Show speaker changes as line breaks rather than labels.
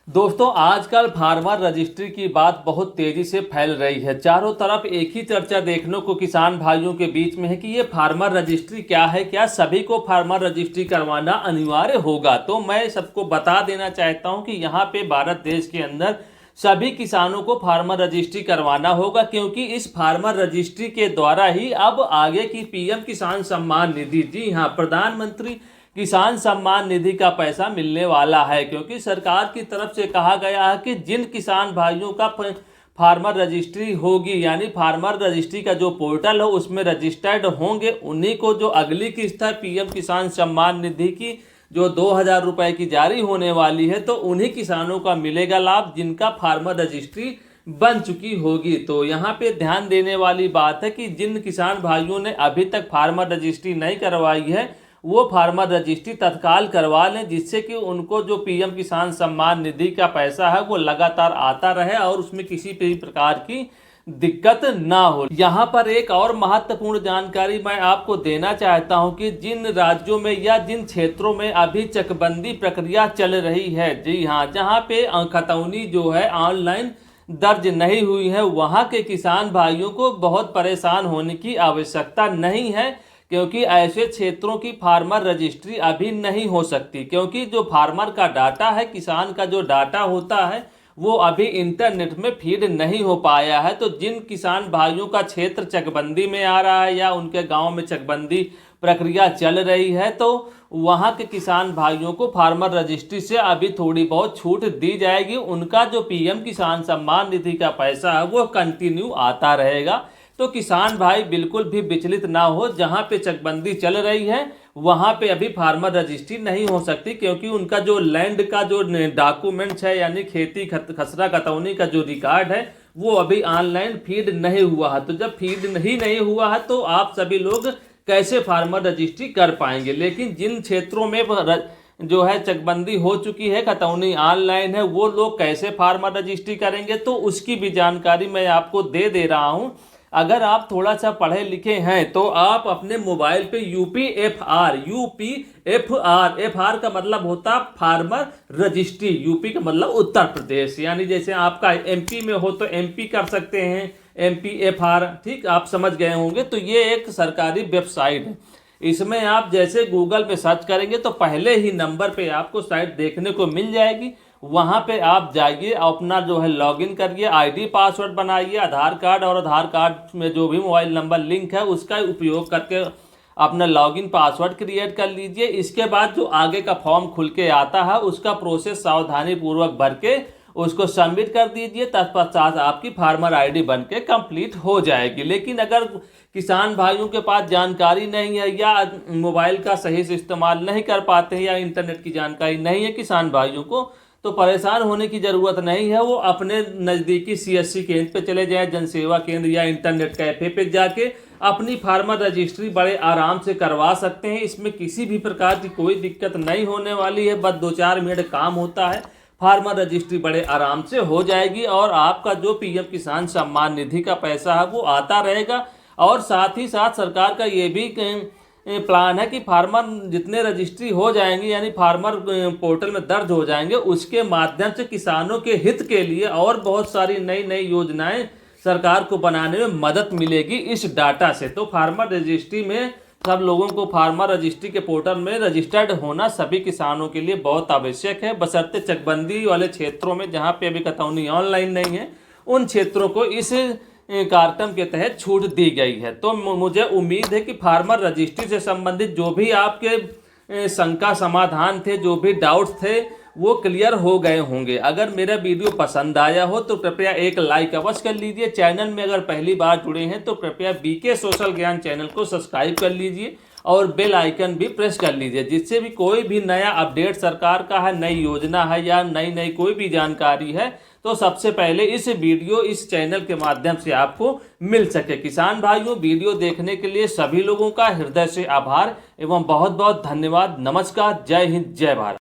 दोस्तों आजकल farmer registry की बात बहुत तेजी से फैल रही है। चारों तरफ एक ही चर्चा देखने को किसान भाइयों के बीच में है कि ये फार्मर रजिस्ट्री क्या है, क्या सभी को फार्मर रजिस्ट्री करवाना अनिवार्य होगा। तो मैं सबको बता देना चाहता हूं कि यहाँ पे भारत देश के अंदर सभी किसानों को फार्मर रजिस्ट्री करवाना होगा, क्योंकि इस फार्मर रजिस्ट्री के द्वारा ही अब आगे की पीएम किसान सम्मान निधि, जी हाँ, प्रधानमंत्री किसान सम्मान निधि का पैसा मिलने वाला है। क्योंकि सरकार की तरफ से कहा गया है कि जिन किसान भाइयों का फार्मर रजिस्ट्री होगी, यानी फार्मर रजिस्ट्री का जो पोर्टल है उसमें रजिस्टर्ड होंगे, उन्हीं को जो अगली किस्त है पीएम किसान सम्मान निधि की जो 2,000 रुपए की जारी होने वाली है, तो उन्हीं किसानों का मिलेगा लाभ जिनका फार्मर रजिस्ट्री बन चुकी होगी। तो यहाँ पे ध्यान देने वाली बात है कि जिन किसान भाइयों ने अभी तक फार्मर रजिस्ट्री नहीं करवाई है वो फार्मर रजिस्ट्री तत्काल करवा लें, जिससे कि उनको जो पीएम किसान सम्मान निधि का पैसा है वो लगातार आता रहे और उसमें किसी भी प्रकार की दिक्कत ना हो। यहाँ पर एक और महत्वपूर्ण जानकारी मैं आपको देना चाहता हूँ कि जिन राज्यों में या जिन क्षेत्रों में अभी चकबंदी प्रक्रिया चल रही है, जी हाँ, जहाँ पे खतौनी जो है ऑनलाइन दर्ज नहीं हुई है, वहाँ के किसान भाइयों को बहुत परेशान होने की आवश्यकता नहीं है, क्योंकि ऐसे क्षेत्रों की फार्मर रजिस्ट्री अभी नहीं हो सकती। क्योंकि जो फार्मर का डाटा है, किसान का जो डाटा होता है, वो अभी इंटरनेट में फीड नहीं हो पाया है। तो जिन किसान भाइयों का क्षेत्र चकबंदी में आ रहा है या उनके गांव में चकबंदी प्रक्रिया चल रही है, तो वहां के किसान भाइयों को फार्मर रजिस्ट्री से अभी थोड़ी बहुत छूट दी जाएगी। उनका जो पीएम किसान सम्मान निधि का पैसा है वो कंटिन्यू आता रहेगा। तो किसान भाई बिल्कुल भी विचलित ना हो, जहां पे चकबंदी चल रही है वहां पे अभी फार्मर रजिस्ट्री नहीं हो सकती, क्योंकि उनका जो लैंड का जो डॉक्यूमेंट्स है, यानी खेती खसरा खतौनी का जो रिकॉर्ड है, वो अभी ऑनलाइन फीड नहीं हुआ है। तो जब फीड ही नहीं हुआ है तो आप सभी लोग कैसे फार्मर रजिस्ट्री कर पाएंगे। लेकिन जिन क्षेत्रों में जो है चकबंदी हो चुकी है, खतौनी ऑनलाइन है, वो लोग कैसे फार्मर रजिस्ट्री करेंगे, तो उसकी भी जानकारी मैं आपको दे दे रहा हूं। अगर आप थोड़ा सा पढ़े लिखे हैं तो आप अपने मोबाइल पे यूपीएफआर का मतलब होता है फार्मर रजिस्ट्री, यूपी का मतलब उत्तर प्रदेश, यानी जैसे आपका एमपी में हो तो एमपी कर सकते हैं, एमपीएफआर, ठीक, आप समझ गए होंगे। तो ये एक सरकारी वेबसाइट है। इसमें आप जैसे गूगल पे सर्च करेंगे तो पहले ही नंबर पे आपको साइट देखने को मिल जाएगी। वहाँ पे आप जाइए, अपना जो है लॉगिन करिए, आईडी पासवर्ड बनाइए, आधार कार्ड और आधार कार्ड में जो भी मोबाइल नंबर लिंक है उसका उपयोग करके अपना लॉगिन पासवर्ड क्रिएट कर लीजिए। इसके बाद जो आगे का फॉर्म खुल के आता है उसका प्रोसेस सावधानी पूर्वक भर के उसको सबमिट कर दीजिए। तत्पश्चात आपकी फार्मर आईडी बन के कंप्लीट हो जाएगी। लेकिन अगर किसान भाइयों के पास जानकारी नहीं है या मोबाइल का सही से इस्तेमाल नहीं कर पाते हैं या इंटरनेट की जानकारी नहीं है किसान भाइयों को, तो परेशान होने की ज़रूरत नहीं है। वो अपने नज़दीकी सीएससी केंद्र पे चले जाएं, जन सेवा केंद्र या इंटरनेट कैफ़े पे जाके अपनी फार्मर रजिस्ट्री बड़े आराम से करवा सकते हैं। इसमें किसी भी प्रकार की कोई दिक्कत नहीं होने वाली है। बस 2-4 मिनट काम होता है, फार्मर रजिस्ट्री बड़े आराम से हो जाएगी और आपका जो पीएम किसान सम्मान निधि का पैसा है वो आता रहेगा। और साथ ही साथ सरकार का ये भी प्लान है कि फार्मर जितने रजिस्ट्री हो जाएंगे, यानी फार्मर पोर्टल में दर्ज हो जाएंगे, उसके माध्यम से किसानों के हित के लिए और बहुत सारी नई नई योजनाएं सरकार को बनाने में मदद मिलेगी इस डाटा से। तो फार्मर रजिस्ट्री में सब लोगों को फार्मर रजिस्ट्री के पोर्टल में रजिस्टर्ड होना सभी किसानों के लिए बहुत आवश्यक है, बशर्ते चकबंदी वाले क्षेत्रों में जहाँ पे अभी खतौनी ऑनलाइन नहीं है, उन क्षेत्रों को इस कार्यक्रम के तहत छूट दी गई है। तो मुझे उम्मीद है कि फार्मर रजिस्ट्री से संबंधित जो भी आपके शंका समाधान थे, जो भी डाउट्स थे, वो क्लियर हो गए होंगे। अगर मेरा वीडियो पसंद आया हो तो कृपया एक लाइक अवश्य कर लीजिए। चैनल में अगर पहली बार जुड़े हैं तो कृपया बीके सोशल ज्ञान चैनल को सब्सक्राइब कर लीजिए और बेल आइकन भी प्रेस कर लीजिए, जिससे भी कोई भी नया अपडेट सरकार का है, नई योजना है या नई कोई भी जानकारी है, तो सबसे पहले इस चैनल के माध्यम से आपको मिल सके। किसान भाइयों, वीडियो देखने के लिए सभी लोगों का हृदय से आभार एवं बहुत बहुत धन्यवाद। नमस्कार, जय हिंद, जय भारत।